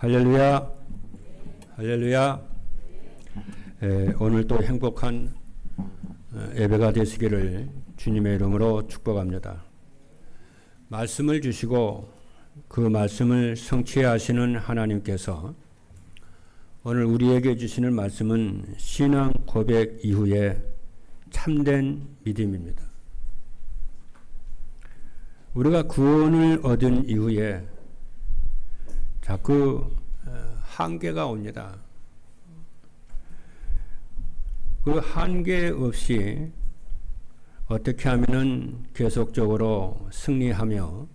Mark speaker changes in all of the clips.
Speaker 1: 할렐루야, 할렐루야. 오늘 또 행복한 예배가 되시기를 주님의 이름으로 축복합니다. 말씀을 주시고 그 말씀을 성취하시는 하나님께서 오늘 우리에게 주시는 말씀은 신앙 고백 이후에 참된 믿음입니다. 우리가 구원을 얻은 이후에 자꾸 한계가 옵니다. 그 한계 없이 어떻게 하면은 계속적으로 승리하며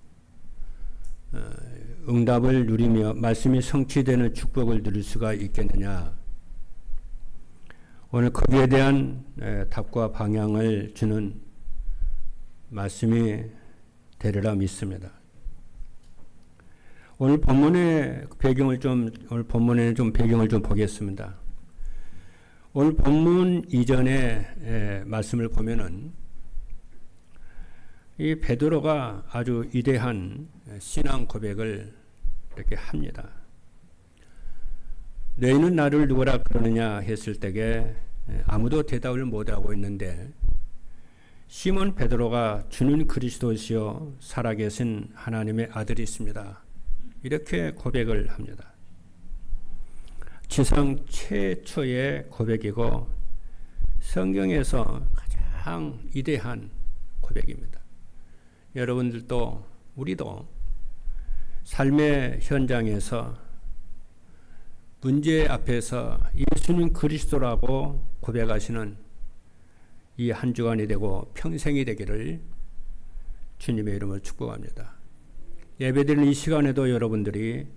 Speaker 1: 응답을 누리며 말씀이 성취되는 축복을 누릴 수가 있겠느냐. 오늘 거기에 대한 답과 방향을 주는 말씀이 되리라 믿습니다. 오늘 본문의 배경을 좀 보겠습니다. 오늘 본문 이전의 말씀을 보면은 이 베드로가 아주 위대한 신앙 고백을 이렇게 합니다. 너희는 나를 누구라 그러느냐 했을 때에 아무도 대답을 못하고 있는데 시몬 베드로가 주는 그리스도시요 살아계신 하나님의 아들이 있습니다. 이렇게 고백을 합니다. 지상 최초의 고백이고 성경에서 가장 위대한 고백입니다. 여러분들도 우리도 삶의 현장에서 문제 앞에서 예수님 그리스도라고 고백하시는 이 한 주간이 되고 평생이 되기를 주님의 이름으로 축복합니다. 예배드리는 이 시간에도 여러분들이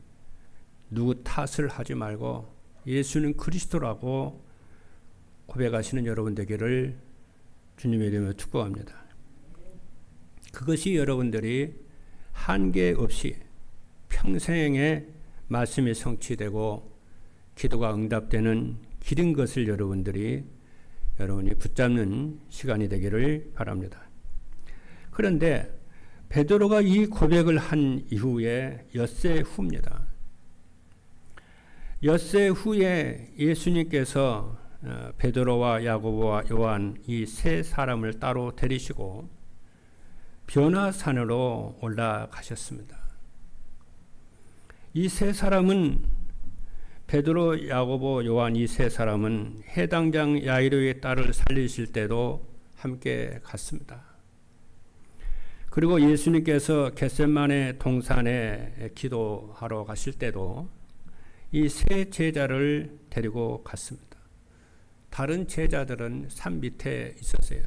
Speaker 1: 누구 탓을 하지 말고 예수는 그리스도라고 고백하시는 여러분 되기를 주님의 이름으로 축복합니다. 그것이 여러분들이 한계 없이 평생의 말씀이 성취되고 기도가 응답되는 길인 것을 여러분이 붙잡는 시간이 되기를 바랍니다. 그런데 베드로가 이 고백을 한 이후에 엿새 후입니다. 엿새 후에 예수님께서 베드로와 야고보와 요한 이 세 사람을 따로 데리시고 변화산으로 올라가셨습니다. 이 세 사람은 베드로, 야고보, 요한 이 세 사람은 해당장 야이로의 딸을 살리실 때도 함께 갔습니다. 그리고 예수님께서 겟세마네 동산에 기도하러 가실 때도 이 세 제자를 데리고 갔습니다. 다른 제자들은 산 밑에 있었어요.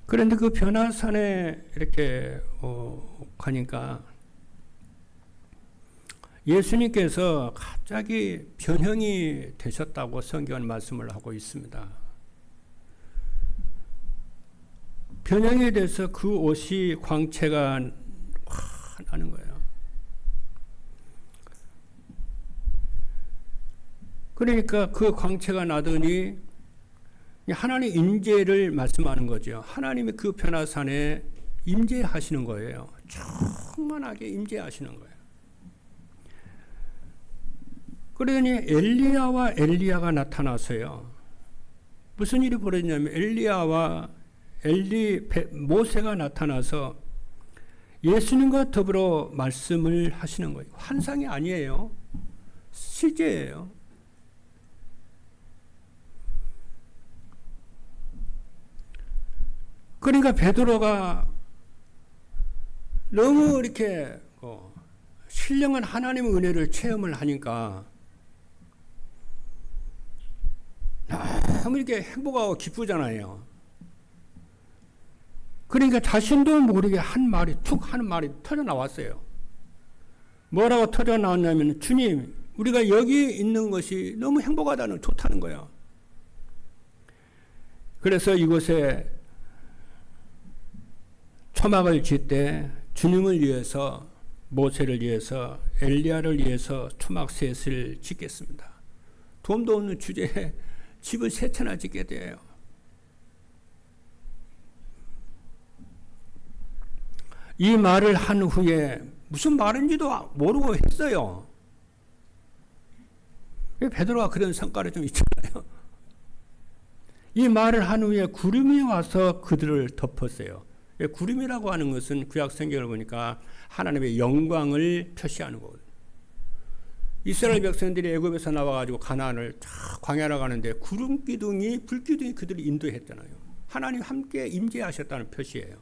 Speaker 1: 그런데 그 변화산에 이렇게 가니까 예수님께서 갑자기 변형이 되셨다고 성경은 말씀을 하고 있습니다. 변형에 대해서 그 옷이 광채가 나는 거예요. 그러니까 그 광채가 나더니 하나님 임재를 말씀하는 거죠. 하나님이 그 변화산에 임재하시는 거예요. 충만하게 임재하시는 거예요. 그러더니 엘리야와 엘리야가 나타나서요. 무슨 일이 벌어졌냐면 모세가 나타나서 예수님과 더불어 말씀을 하시는 거예요. 환상이 아니에요. 실제예요. 그러니까 베드로가 너무 이렇게 신령한 하나님의 은혜를 체험을 하니까 너무 이렇게 행복하고 기쁘잖아요. 그러니까 자신도 모르게 한 말이 터져 나왔어요. 뭐라고 터져 나왔냐면 주님, 우리가 여기 있는 것이 너무 행복하다는, 좋다는 거예요. 그래서 이곳에 초막을 짓되 주님을 위해서, 모세를 위해서, 엘리야를 위해서 초막 셋을 짓겠습니다. 돈도 없는 주제에 집을 세 채나 짓게 돼요. 이 말을 한 후에 무슨 말인지도 모르고 했어요. 베드로가 그런 성과를 좀 있잖아요. 이 말을 한 후에 구름이 와서 그들을 덮었어요. 구름이라고 하는 것은 구약 성경을 보니까 하나님의 영광을 표시하는 거거든요. 이스라엘 백성들이 애굽에서 나와가지고 가나안을 광야로 가는데 구름 기둥이 불기둥이 그들을 인도했잖아요. 하나님 함께 임재하셨다는 표시예요.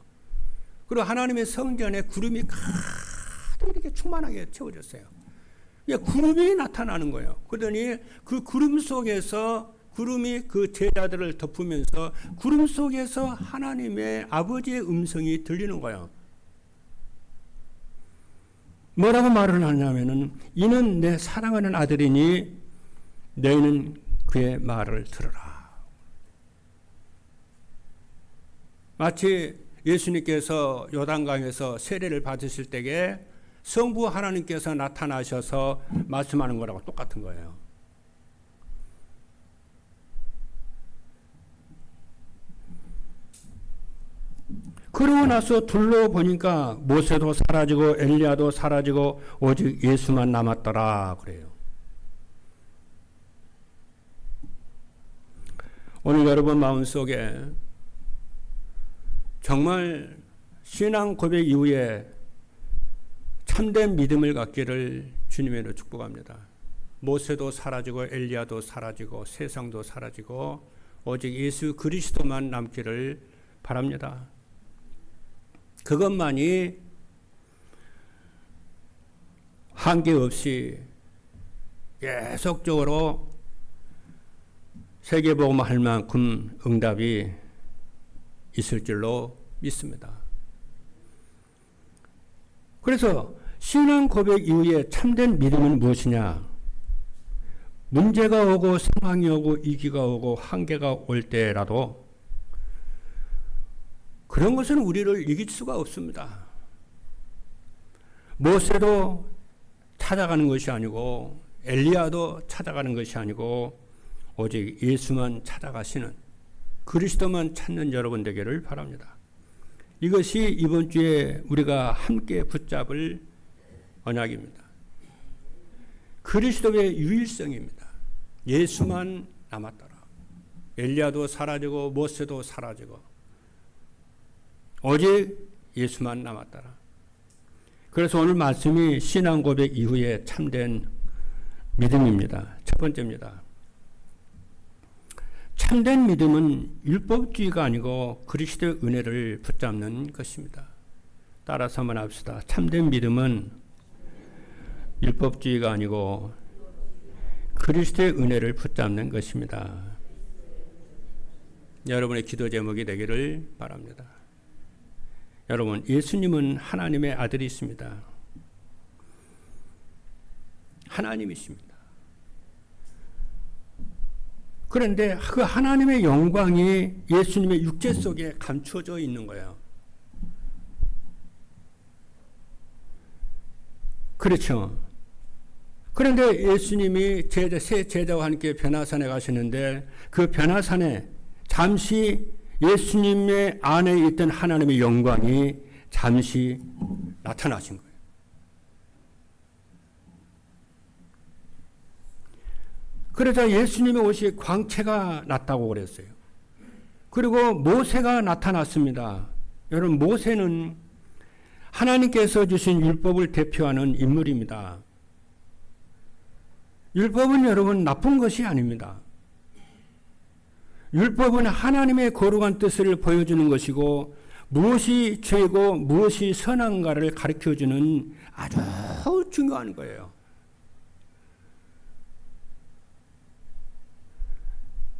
Speaker 1: 그리고 하나님의 성전에 구름이 가득 이렇게 충만하게 채워졌어요. 구름이 나타나는 거예요. 그러더니 그 구름 속에서 구름이 그 제자들을 덮으면서 구름 속에서 하나님의 아버지의 음성이 들리는 거예요. 뭐라고 말을 하냐면은 이는 내 사랑하는 아들이니 너희는 그의 말을 들으라. 마치 예수님께서 요단강에서 세례를 받으실 때에 성부 하나님께서 나타나셔서 말씀하는 거라고 똑같은 거예요. 그러고 나서 둘러보니까 모세도 사라지고 엘리야도 사라지고 오직 예수만 남았더라 그래요. 오늘 여러분 마음속에 정말 신앙 고백 이후에 참된 믿음을 갖기를 주님으로 축복합니다. 모세도 사라지고 엘리야도 사라지고 세상도 사라지고 오직 예수 그리스도만 남기를 바랍니다. 그것만이 한계 없이 계속적으로 세계복음 할 만큼 응답이 있을 줄로 믿습니다. 그래서 신앙 고백 이후에 참된 믿음은 무엇이냐? 문제가 오고 상황이 오고 위기가 오고 한계가 올 때라도 그런 것은 우리를 이길 수가 없습니다. 모세도 찾아가는 것이 아니고 엘리야도 찾아가는 것이 아니고 오직 예수만 찾아가시는 그리스도만 찾는 여러분 되기를 바랍니다. 이것이 이번 주에 우리가 함께 붙잡을 언약입니다. 그리스도의 유일성입니다. 예수만 남았더라. 엘리야도 사라지고 모세도 사라지고 오직 예수만 남았더라. 그래서 오늘 말씀이 신앙 고백 이후에 참된 믿음입니다. 첫 번째입니다. 참된 믿음은 율법주의가 아니고 그리스도의 은혜를 붙잡는 것입니다. 따라서 한번 합시다. 참된 믿음은 율법주의가 아니고 그리스도의 은혜를 붙잡는 것입니다. 여러분의 기도 제목이 되기를 바랍니다. 여러분, 예수님은 하나님의 아들이십니다. 하나님이십니다. 그런데 그 하나님의 영광이 예수님의 육체 속에 감춰져 있는 거예요. 그렇죠. 그런데 예수님이 새 제자와 함께 변화산에 가시는데 그 변화산에 잠시 예수님의 안에 있던 하나님의 영광이 잠시 나타나신 거예요. 그러자 예수님의 옷이 광채가 났다고 그랬어요. 그리고 모세가 나타났습니다. 여러분, 모세는 하나님께서 주신 율법을 대표하는 인물입니다. 율법은 여러분 나쁜 것이 아닙니다. 율법은 하나님의 거룩한 뜻을 보여주는 것이고 무엇이 죄고 무엇이 선한가를 가르쳐주는 아주 중요한 거예요.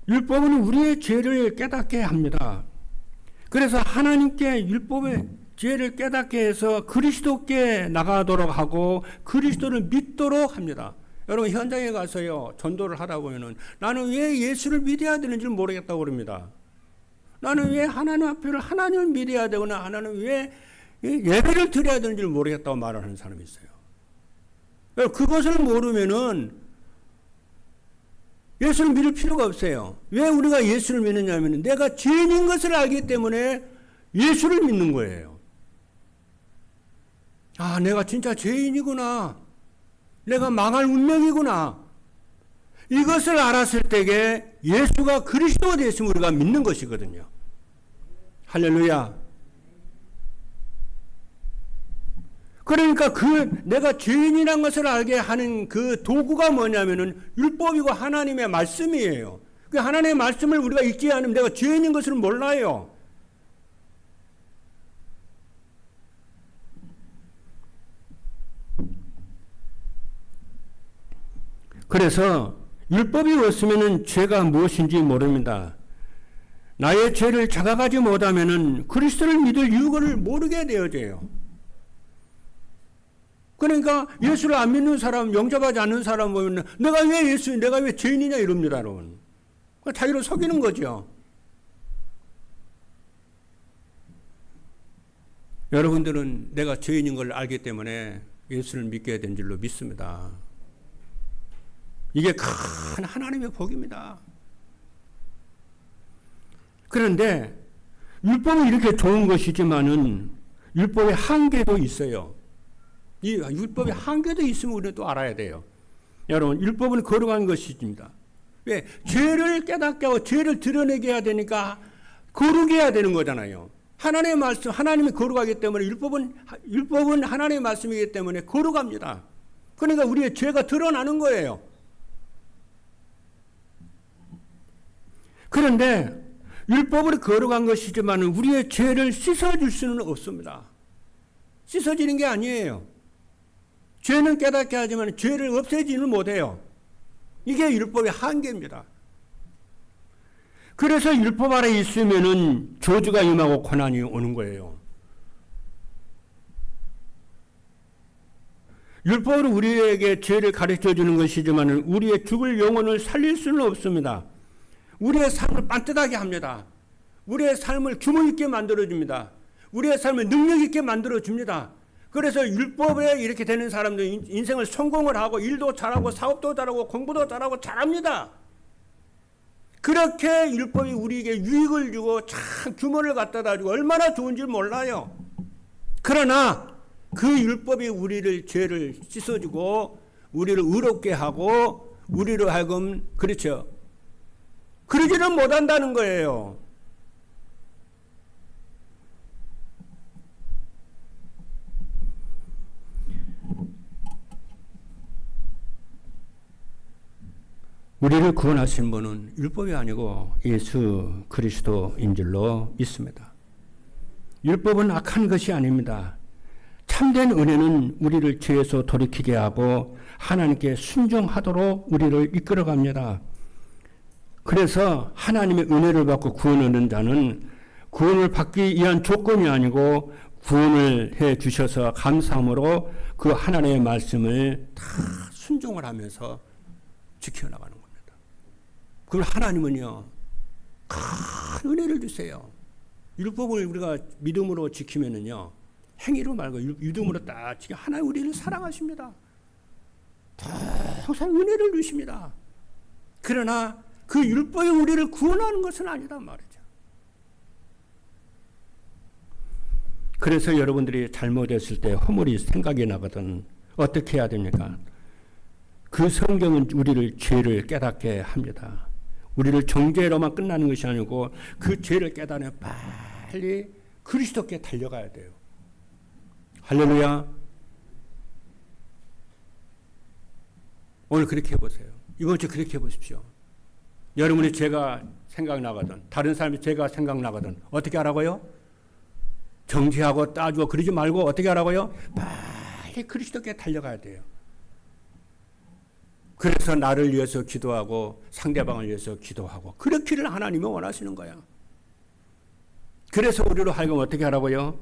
Speaker 1: 율법은 우리의 죄를 깨닫게 합니다. 그래서 하나님께 율법의 죄를 깨닫게 해서 그리스도께 나가도록 하고 그리스도를 믿도록 합니다. 여러분, 현장에 가서요 전도를 하다 보면은 나는 왜 예수를 믿어야 되는지 모르겠다고 그럽니다. 나는 왜 하나님 앞에를 하나님을 믿어야 되거나 나는 왜 예배를 드려야 되는지 모르겠다고 말하는 사람이 있어요. 그것을 모르면은 예수를 믿을 필요가 없어요. 왜 우리가 예수를 믿느냐면 내가 죄인인 것을 알기 때문에 예수를 믿는 거예요. 아, 내가 진짜 죄인이구나. 내가 망할 운명이구나. 이것을 알았을 때에 예수가 그리스도가 되었음을 우리가 믿는 것이거든요. 할렐루야. 그러니까 내가 죄인이라는 것을 알게 하는 그 도구가 뭐냐면은 율법이고 하나님의 말씀이에요. 그 하나님의 말씀을 우리가 읽지 않으면 내가 죄인인 것을 몰라요. 그래서 율법이 없으면은 죄가 무엇인지 모릅니다. 나의 죄를 자각하지 못하면은 그리스도를 믿을 이유를 모르게 되어져요. 그러니까 예수를 안 믿는 사람, 영접하지 않는 사람 보면 내가 왜 죄인이냐 이럽니다, 여러분. 자기를 속이는 거죠. 여러분들은 내가 죄인인 걸 알기 때문에 예수를 믿게 된 줄로 믿습니다. 이게 큰 하나님의 복입니다. 그런데 율법은 이렇게 좋은 것이지만은 율법의 한계도 있어요. 이 율법의 한계도 있으면 우리는 또 알아야 돼요. 여러분, 율법은 거룩한 것입니다. 왜? 죄를 깨닫게 하고 죄를 드러내게 해야 되니까 거룩해야 해야 되는 거잖아요. 하나님의 말씀, 하나님이 거룩하기 때문에 율법은 하나님의 말씀이기 때문에 거룩합니다. 그러니까 우리의 죄가 드러나는 거예요. 그런데 율법으로 거룩한 것이지만 우리의 죄를 씻어줄 수는 없습니다. 씻어지는 게 아니에요. 죄는 깨닫게 하지만 죄를 없애지는 못해요. 이게 율법의 한계입니다. 그래서 율법 아래 있으면은 저주가 임하고 고난이 오는 거예요. 율법으로 우리에게 죄를 가르쳐 주는 것이지만 우리의 죽을 영혼을 살릴 수는 없습니다. 우리의 삶을 반듯하게 합니다. 우리의 삶을 규모 있게 만들어줍니다. 우리의 삶을 능력 있게 만들어줍니다. 그래서 율법에 이렇게 되는 사람들 인생을 성공을 하고 일도 잘하고 사업도 잘하고 공부도 잘하고 잘합니다. 그렇게 율법이 우리에게 유익을 주고 참 규모를 갖다 주고 얼마나 좋은지 몰라요. 그러나 그 율법이 우리를 죄를 씻어주고 우리를 의롭게 하고 우리로 하여금 그렇죠. 그러지는 못한다는 거예요. 우리를 구원하신 분은 율법이 아니고 예수 그리스도인 줄로 믿습니다. 율법은 악한 것이 아닙니다. 참된 은혜는 우리를 죄에서 돌이키게 하고 하나님께 순종하도록 우리를 이끌어갑니다. 그래서 하나님의 은혜를 받고 구원을 얻는 자는 구원을 받기 위한 조건이 아니고 구원을 해 주셔서 감사함으로 그 하나님의 말씀을 다 순종을 하면서 지켜나가는 겁니다. 그럼 하나님은요, 큰 은혜를 주세요. 율법을 우리가 믿음으로 지키면은요, 행위로 말고 믿음으로 딱 지켜 하나님 우리를 사랑하십니다. 항상 은혜를 주십니다. 그러나 그 율법이 우리를 구원하는 것은 아니란 말이죠. 그래서 여러분들이 잘못했을 때 허물이 생각이 나거든 어떻게 해야 됩니까? 그 성경은 우리를 죄를 깨닫게 합니다. 우리를 정죄로만 끝나는 것이 아니고 그 죄를 깨달으면 빨리 그리스도께 달려가야 돼요. 할렐루야. 오늘 그렇게 해보세요. 이번 주 그렇게 해보십시오. 여러분의 죄가 생각나거든 다른 사람의 죄가 생각나거든 어떻게 하라고요? 정죄하고 따지고 그러지 말고 어떻게 하라고요? 빨리 그리스도께 달려가야 돼요. 그래서 나를 위해서 기도하고 상대방을 위해서 기도하고 그렇기를 하나님은 원하시는 거야. 그래서 우리로 하여금 어떻게 하라고요?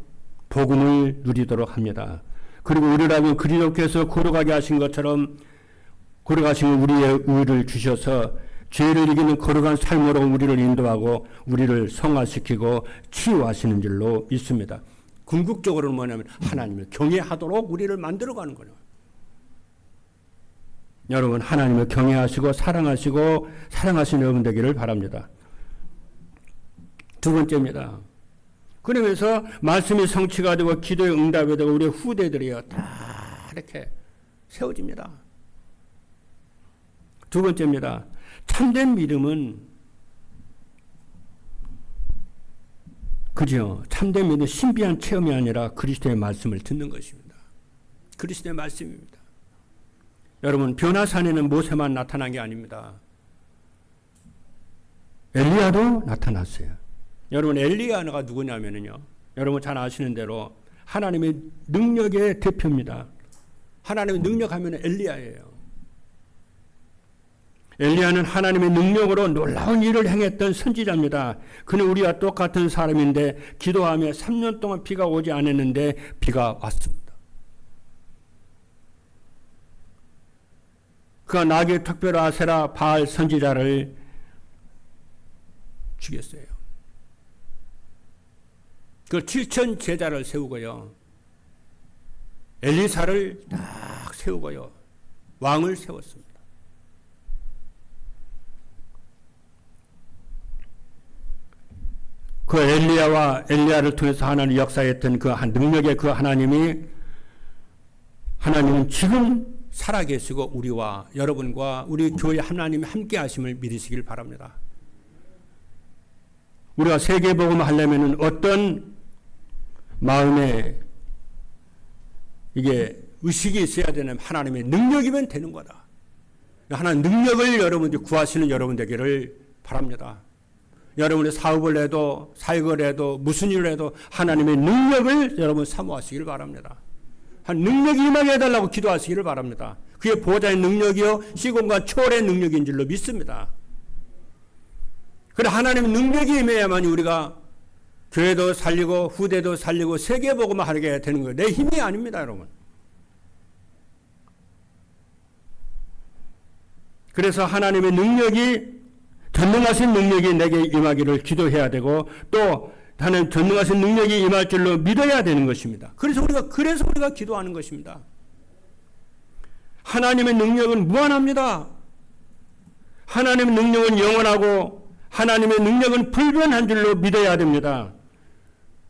Speaker 1: 복음을 누리도록 합니다. 그리고 우리를 하여금 그리스도께서 거룩하게 하신 것처럼 거룩하신 우리의 의를 주셔서 죄를 이기는 거룩한 삶으로 우리를 인도하고 우리를 성화시키고 치유하시는 줄로 믿습니다. 궁극적으로는 뭐냐면 하나님을 경외하도록 우리를 만들어가는 거예요. 여러분 하나님을 경외하시고 사랑하시는 여러분 되기를 바랍니다. 두 번째입니다. 그러면서 말씀이 성취가 되고 기도의 응답이 되고 우리 후대들이요 다 이렇게 세워집니다. 두 번째입니다. 참된 믿음은 그죠? 참된 믿음은 신비한 체험이 아니라 그리스도의 말씀을 듣는 것입니다. 그리스도의 말씀입니다. 여러분 변화산에는 모세만 나타난 게 아닙니다. 엘리야도 나타났어요. 여러분 엘리야가 누구냐면요. 여러분 잘 아시는 대로 하나님의 능력의 대표입니다. 하나님의 능력하면 엘리야예요. 엘리야는 하나님의 능력으로 놀라운 일을 행했던 선지자입니다. 그는 우리와 똑같은 사람인데 기도하며 3년 동안 비가 오지 않았는데 비가 왔습니다. 그가 나귀 특별 아세라 바알 선지자를 죽였어요. 그 7천 제자를 세우고요. 엘리사를 딱 세우고요. 왕을 세웠습니다. 그 엘리야와 엘리야를 통해서 하나님 역사했던 그 능력의 그 하나님은 지금 살아계시고 우리와 여러분과 우리 교회 하나님이 함께 하심을 믿으시길 바랍니다. 우리가 세계복음 하려면 어떤 마음에 이게 의식이 있어야 되는 하나님의 능력이면 되는 거다. 하나님 능력을 여러분들 구하시는 여러분 되기를 바랍니다. 여러분이 사업을 해도 사역을 해도 무슨 일을 해도 하나님의 능력을 여러분 사모하시길 바랍니다. 한 능력이 임하게 해달라고 기도하시기를 바랍니다. 그게 보호자의 능력이요 시공간 초월의 능력인 줄로 믿습니다. 그래 하나님의 능력이 임해야만 우리가 교회도 살리고 후대도 살리고 세계복음을 하게 되는 거예요. 내 힘이 아닙니다, 여러분. 그래서 하나님의 능력이 전능하신 능력이 내게 임하기를 기도해야 되고 또 하나님 전능하신 능력이 임할 줄로 믿어야 되는 것입니다. 그래서 우리가 기도하는 것입니다. 하나님의 능력은 무한합니다. 하나님의 능력은 영원하고 하나님의 능력은 불변한 줄로 믿어야 됩니다.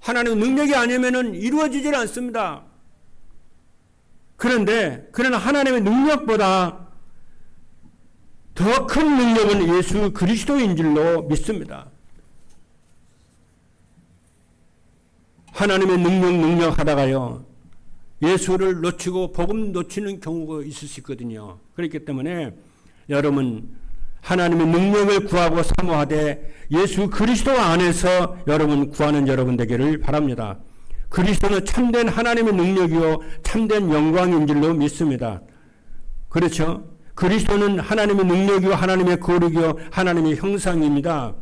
Speaker 1: 하나님의 능력이 아니면은 이루어지질 않습니다. 그러나 하나님의 능력보다 더 큰 능력은 예수 그리스도인 줄로 믿습니다. 하나님의 능력 하다가요 예수를 놓치고 복음 놓치는 경우가 있을 수 있거든요. 그렇기 때문에 여러분 하나님의 능력을 구하고 사모하되 예수 그리스도 안에서 여러분 구하는 여러분 되기를 바랍니다. 그리스도는 참된 하나님의 능력이요 참된 영광인 줄로 믿습니다. 그렇죠? 그리스도는 하나님의 능력이요 하나님의 거룩이요 하나님의 형상입니다.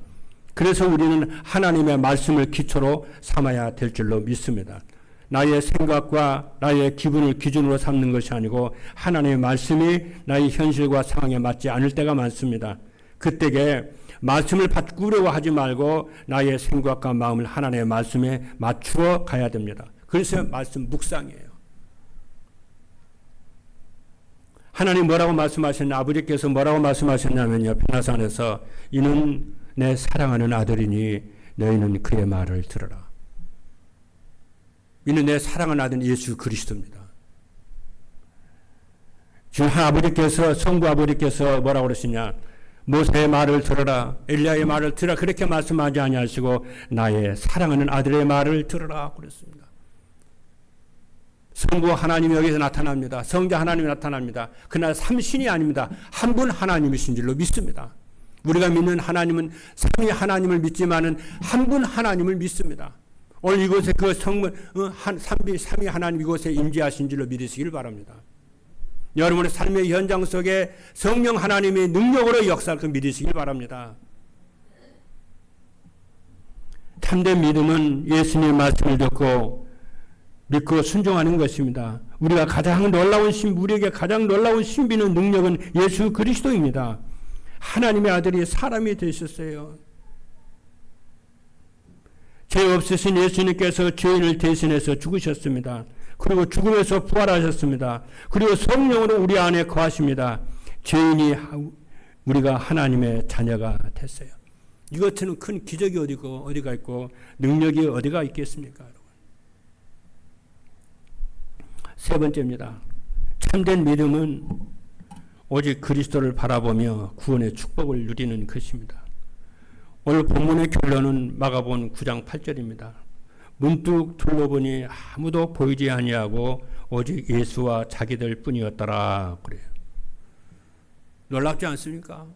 Speaker 1: 그래서 우리는 하나님의 말씀을 기초로 삼아야 될 줄로 믿습니다. 나의 생각과 나의 기분을 기준으로 삼는 것이 아니고 하나님의 말씀이 나의 현실과 상황에 맞지 않을 때가 많습니다. 그때에 말씀을 바꾸려고 하지 말고 나의 생각과 마음을 하나님의 말씀에 맞추어 가야 됩니다. 그래서 말씀 묵상이에요. 하나님 뭐라고 말씀하셨냐? 아버지께서 뭐라고 말씀하셨냐면요. 변화산에서 이는 내 사랑하는 아들이니 너희는 그의 말을 들으라. 이는 내 사랑하는 아들 예수 그리스도입니다. 지금 아버지께서 성부 아버지께서 뭐라고 그러시냐? 모세의 말을 들어라, 엘리야의 말을 들어라 그렇게 말씀하지 아니하시고 나의 사랑하는 아들의 말을 들어라 그랬습니다. 성부 하나님이 여기서 나타납니다. 성자 하나님이 나타납니다. 그러나 삼신이 아닙니다. 한 분 하나님이신 줄로 믿습니다. 우리가 믿는 하나님은 삼위 하나님을 믿지만은 한 분 하나님을 믿습니다. 오늘 이곳에 그 삼위 하나님 이곳에 임재하신 줄로 믿으시길 바랍니다. 여러분의 삶의 현장 속에 성령 하나님의 능력으로 역사할 그 믿으시길 바랍니다. 참된 믿음은 예수님의 말씀을 듣고 믿고 순종하는 것입니다. 우리에게 가장 놀라운 신비는 능력은 예수 그리스도입니다. 하나님의 아들이 사람이 되셨어요. 죄 없으신 예수님께서 죄인을 대신해서 죽으셨습니다. 그리고 죽음에서 부활하셨습니다. 그리고 성령으로 우리 안에 거하십니다. 죄인이 우리가 하나님의 자녀가 됐어요. 이것처럼 큰 기적이 어디가 있고 능력이 어디가 있겠습니까? 여러분. 세 번째입니다. 참된 믿음은 오직 그리스도를 바라보며 구원의 축복을 누리는 것입니다. 오늘 본문의 결론은 마가복음 9장 8절입니다. 문득 둘러보니 아무도 보이지 아니하고 오직 예수와 자기들 뿐이었더라 그래요. 놀랍지 않습니까?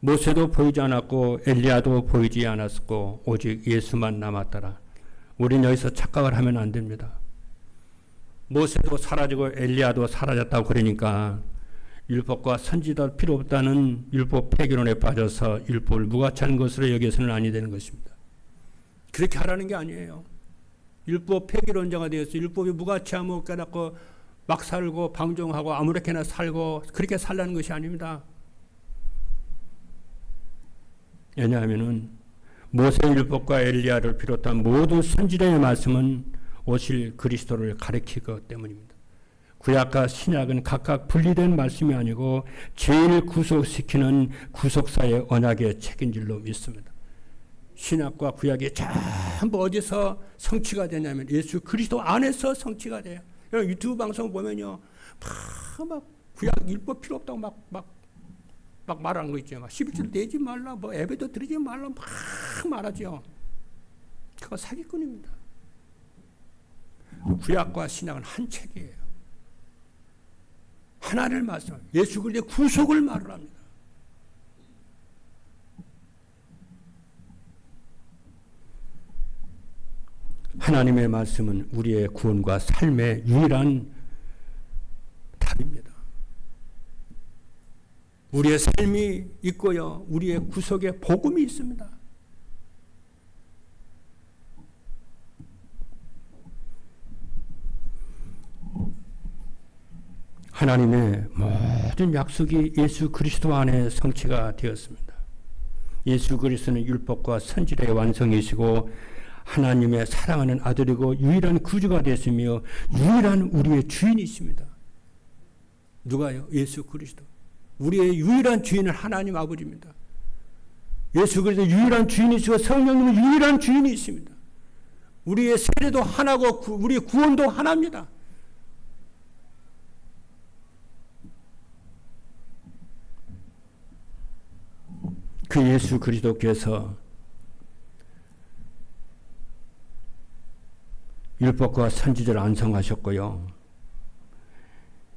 Speaker 1: 모세도 보이지 않았고 엘리야도 보이지 않았고 오직 예수만 남았더라. 우리는 여기서 착각을 하면 안 됩니다. 모세도 사라지고 엘리야도 사라졌다고 그러니까 율법과 선지자 필요 없다는 율법 폐기론에 빠져서 율법을 무가치한 것으로 여기서는 아니 되는 것입니다. 그렇게 하라는 게 아니에요. 율법 폐기론자가 되어서 율법이 무가치함을 깨닫고 막 살고 방종하고 아무렇게나 살고 그렇게 살라는 것이 아닙니다. 왜냐하면은 모세 율법과 엘리야를 비롯한 모든 선지자의 말씀은 오실 그리스도를 가리키기 때문입니다. 구약과 신약은 각각 분리된 말씀이 아니고 죄인을 구속시키는 구속사의 언약의 책인 줄로 믿습니다. 신약과 구약이 전부 어디서 성취가 되냐면 예수 그리스도 안에서 성취가 돼요. 유튜브 방송 보면요, 막 구약 율법 필요 없다고 막 말하는 거 있죠. 막 11절 내지 말라, 뭐 예배도 드리지 말라, 막 말하죠. 그거 사기꾼입니다. 구약과 신약은 한 책이에요. 하나를 말씀, 예수 그리스도의 구속을 말을 합니다. 하나님의 말씀은 우리의 구원과 삶의 유일한 답입니다. 우리의 삶이 있고요, 우리의 구속에 복음이 있습니다. 하나님의 모든 약속이 예수 그리스도 안에 성취가 되었습니다. 예수 그리스도는 율법과 선지자의 완성이시고 하나님의 사랑하는 아들이고 유일한 구주가 되었으며 유일한 우리의 주인이십니다. 누가요? 예수 그리스도. 우리의 유일한 주인은 하나님 아버지입니다. 예수 그리스도 유일한 주인이시고 성령님은 유일한 주인이십니다. 우리의 세례도 하나고 우리의 구원도 하나입니다. 그 예수 그리스도께서 율법과 선지자를 완성하셨고요.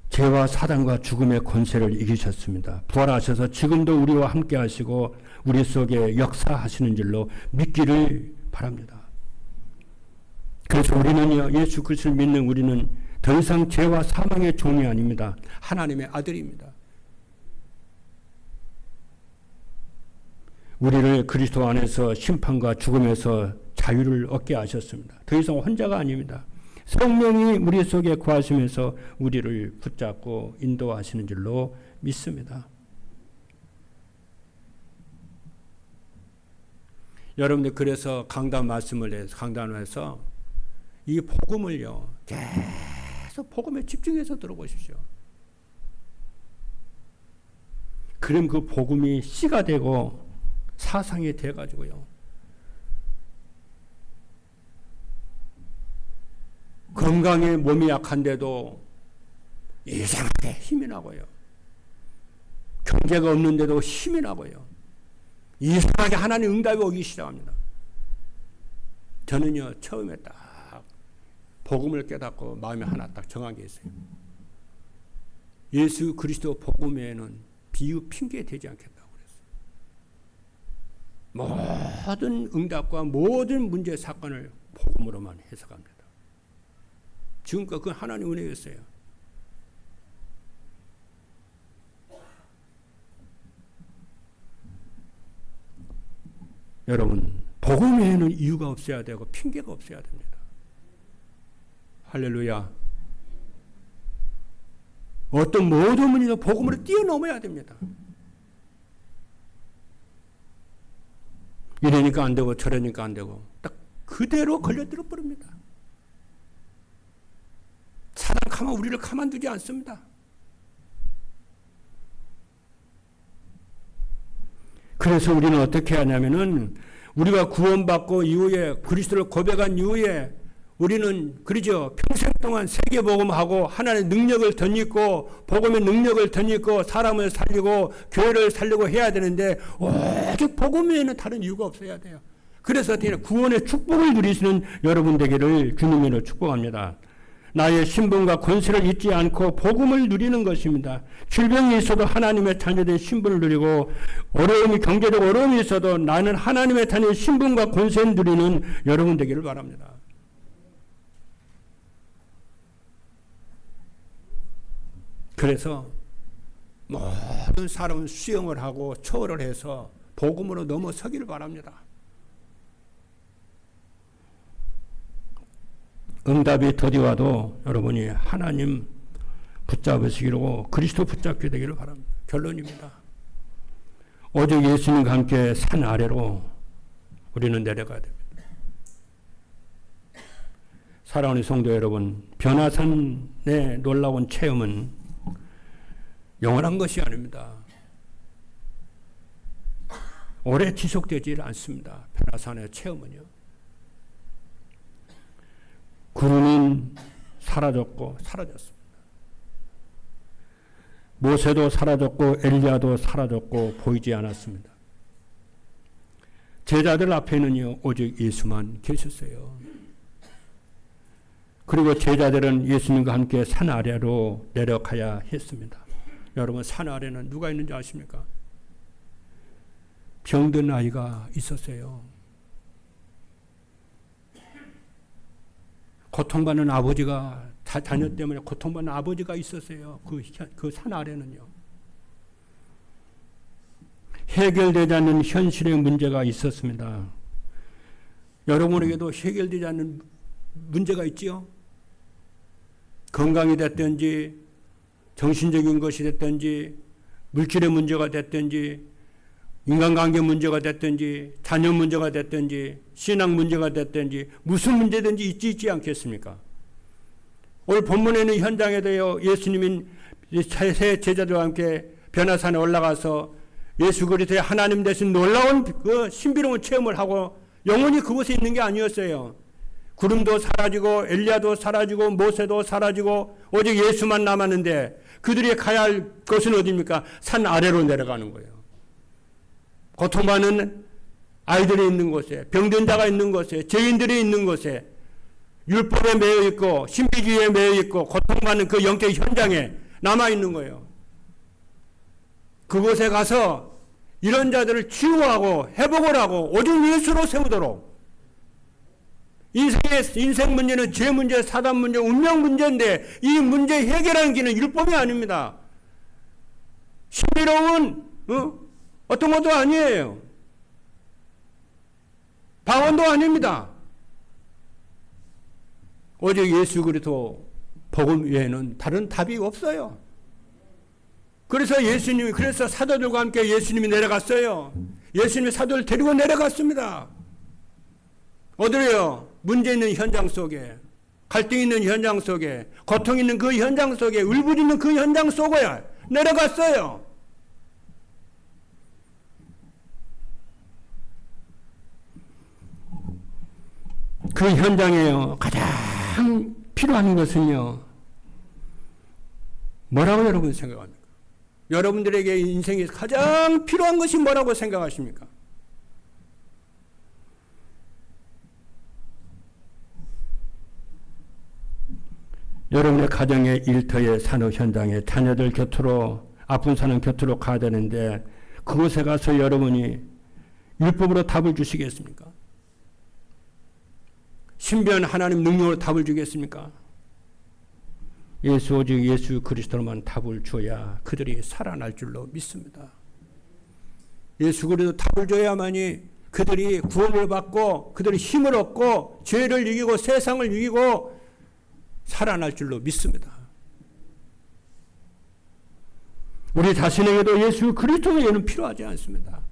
Speaker 1: 죄와 사단과 죽음의 권세를 이기셨습니다. 부활하셔서 지금도 우리와 함께 하시고 우리 속에 역사하시는 줄로 믿기를 바랍니다. 그래서 우리는요, 예수 그리스도를 믿는 우리는 더 이상 죄와 사망의 종이 아닙니다. 하나님의 아들입니다. 우리를 그리스도 안에서 심판과 죽음에서 자유를 얻게 하셨습니다. 더 이상 혼자가 아닙니다. 성령이 우리 속에 거하시면서 우리를 붙잡고 인도하시는 줄로 믿습니다. 여러분들 그래서 강단 말씀을 해서 강단을 해서 이 복음을요, 계속 복음에 집중해서 들어보십시오. 그럼 그 복음이 씨가 되고 사상이 돼가지고요, 건강에 몸이 약한데도 이상하게 힘이 나고요, 경제가 없는데도 힘이 나고요, 이상하게 하나님 응답이 오기 시작합니다. 저는요, 처음에 딱 복음을 깨닫고 마음에 하나 딱 정한 게 있어요. 예수 그리스도 복음 외에는 비유 핑계 되지 않겠다고 그랬어요. 모든 응답과 모든 문제 사건을 복음으로만 해석합니다. 지금껏 그건 하나님 은혜였어요. 여러분, 복음 외에는 이유가 없어야 되고 핑계가 없어야 됩니다. 할렐루야. 어떤 모든 문제도 복음으로 뛰어넘어야 됩니다. 이러니까 안 되고 저러니까 안 되고 딱 그대로 걸려들어 버립니다. 사단 우리를 가만두지 않습니다. 그래서 우리는 어떻게 하냐면은 우리가 구원받고 이후에 그리스도를 고백한 이후에 우리는 그러죠. 평생 동안 세계복음하고 하나님의 능력을 덧입고 복음의 능력을 덧입고 사람을 살리고 교회를 살리고 해야 되는데 오직 복음 외에는 다른 이유가 없어야 돼요. 그래서 구원의 축복을 누리시는 여러분 되기를 주님으로 축복합니다. 나의 신분과 권세를 잊지 않고 복음을 누리는 것입니다. 질병이 있어도 하나님의 자녀된 신분을 누리고 경제적 어려움이 있어도 나는 하나님의 자녀의 신분과 권세를 누리는 여러분 되기를 바랍니다. 그래서 모든 사람은 수용을 하고 초월을 해서 복음으로 넘어서기를 바랍니다. 응답이 더디와도 여러분이 하나님 붙잡으시기로 그리스도 붙잡게 되기를 바랍니다. 결론입니다. 오직 예수님과 함께 산 아래로 우리는 내려가야 됩니다. 사랑하는 성도 여러분, 변화산의 놀라운 체험은 영원한 것이 아닙니다. 오래 지속되지 않습니다. 변화산의 체험은요. 구름은 사라졌고 사라졌습니다. 모세도 사라졌고 엘리야도 사라졌고 보이지 않았습니다. 제자들 앞에는요 오직 예수만 계셨어요. 그리고 제자들은 예수님과 함께 산 아래로 내려가야 했습니다. 여러분, 산 아래는 누가 있는지 아십니까? 병든 아이가 있었어요. 고통받는 아버지가 자녀 때문에 고통받는 아버지가 있었어요. 그 산 아래는요. 해결되지 않는 현실의 문제가 있었습니다. 여러분에게도 해결되지 않는 문제가 있지요? 건강이 됐든지 정신적인 것이 됐든지 물질의 문제가 됐든지 인간관계 문제가 됐든지 자녀 문제가 됐든지 신앙 문제가 됐든지 무슨 문제든지 있지 않겠습니까? 오늘 본문에는 현장에도요 예수님이 새 제자들과 함께 변화산에 올라가서 예수 그리스도의 하나님 되신 놀라운 그 신비로운 체험을 하고 영원히 그곳에 있는 게 아니었어요. 구름도 사라지고 엘리야도 사라지고 모세도 사라지고 오직 예수만 남았는데 그들이 가야 할 곳은 어디입니까? 산 아래로 내려가는 거예요. 고통받는 아이들이 있는 곳에, 병든 자가 있는 곳에, 죄인들이 있는 곳에, 율법에 매여 있고 신비주의에 매여 있고 고통받는 그 영적 현장에 남아 있는 거예요. 그곳에 가서 이런 자들을 치유하고 회복을 하고 오직 예수로 세우도록. 인생 문제는 죄 문제, 사단 문제, 운명 문제인데 이 문제 해결하는 길은 율법이 아닙니다. 신비로운 어떤 것도 아니에요. 방언도 아닙니다. 오직 예수 그리스도 복음 외에는 다른 답이 없어요. 그래서 그래서 사도들과 함께 예수님이 내려갔어요. 예수님이 사도를 데리고 내려갔습니다. 어디로요? 문제 있는 현장 속에, 갈등 있는 현장 속에, 고통 있는 그 현장 속에, 울부짖는 그 현장 속에 내려갔어요. 그 현장에요 가장 필요한 것은요 뭐라고 여러분 생각합니까? 여러분들에게 인생에 가장 필요한 것이 뭐라고 생각하십니까? 여러분의 가정의 일터의 산업 현장에 자녀들 곁으로 아픈 사람 곁으로 가야 되는데 그곳에 가서 여러분이 율법으로 답을 주시겠습니까? 신비한 하나님 능력으로 답을 주겠습니까? 오직 예수 그리스도로만 답을 줘야 그들이 살아날 줄로 믿습니다. 예수 그리스도 답을 줘야만이 그들이 구원을 받고 그들이 힘을 얻고 죄를 이기고 세상을 이기고 살아날 줄로 믿습니다. 우리 자신에게도 예수 그리스도는 필요하지 않습니다.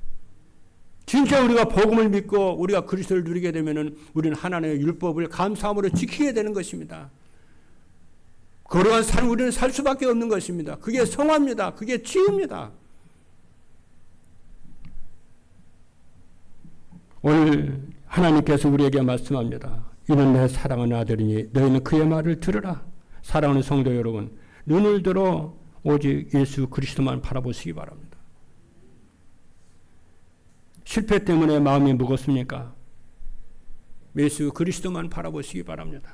Speaker 1: 진짜 우리가 복음을 믿고 우리가 그리스도를 누리게 되면은 우리는 하나님의 율법을 감사함으로 지키게 되는 것입니다. 그러한 삶 우리는 살 수밖에 없는 것입니다. 그게 성화입니다. 그게 치유입니다. 오늘 하나님께서 우리에게 말씀합니다. 이는 내 사랑하는 아들이니 너희는 그의 말을 들으라. 사랑하는 성도 여러분, 눈을 들어 오직 예수 그리스도만 바라보시기 바랍니다. 실패 때문에 마음이 무겁습니까? 예수 그리스도만 바라보시기 바랍니다.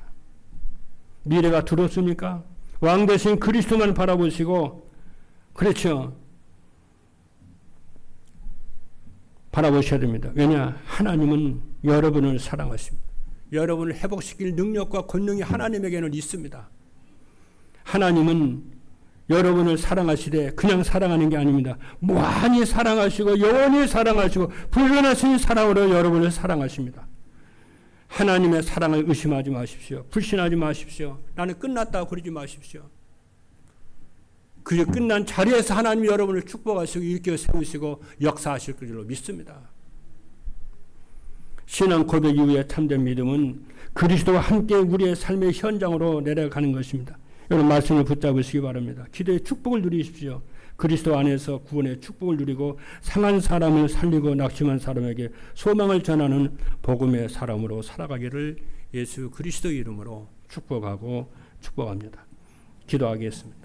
Speaker 1: 미래가 두렵습니까? 왕 대신 그리스도만 바라보시고, 그렇죠, 바라보셔야 됩니다. 왜냐? 하나님은 여러분을 사랑하십니다. 여러분을 회복시킬 능력과 권능이 하나님에게는 있습니다. 하나님은 여러분을 사랑하시되 그냥 사랑하는 게 아닙니다. 무한히 사랑하시고 영원히 사랑하시고 불변하신 사랑으로 여러분을 사랑하십니다. 하나님의 사랑을 의심하지 마십시오. 불신하지 마십시오. 나는 끝났다고 그러지 마십시오. 그 끝난 자리에서 하나님이 여러분을 축복하시고 일으켜 세우시고 역사하실 줄로 믿습니다. 신앙 고백 이후에 참된 믿음은 그리스도와 함께 우리의 삶의 현장으로 내려가는 것입니다. 여러분 말씀을 붙잡으시기 바랍니다. 기도의 축복을 누리십시오. 그리스도 안에서 구원의 축복을 누리고 상한 사람을 살리고 낙심한 사람에게 소망을 전하는 복음의 사람으로 살아가기를 예수 그리스도 이름으로 축복하고 축복합니다. 기도하겠습니다.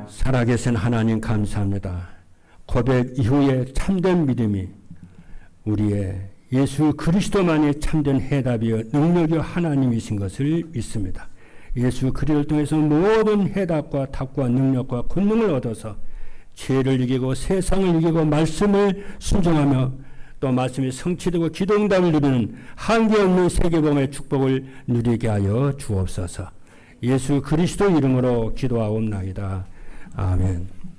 Speaker 1: 살아계신 하나님 감사합니다. 고백 이후에 참된 믿음이 우리의 예수 그리스도만이 참된 해답이여 능력이 하나님이신 것을 믿습니다. 예수 그리스도를 통해서 모든 해답과 답과 능력과 권능을 얻어서 죄를 이기고 세상을 이기고 말씀을 순종하며 또 말씀이 성취되고 기도응답을 누리는 한계없는 세계복음의 축복을 누리게 하여 주옵소서. 예수 그리스도 이름으로 기도하옵나이다. 아멘.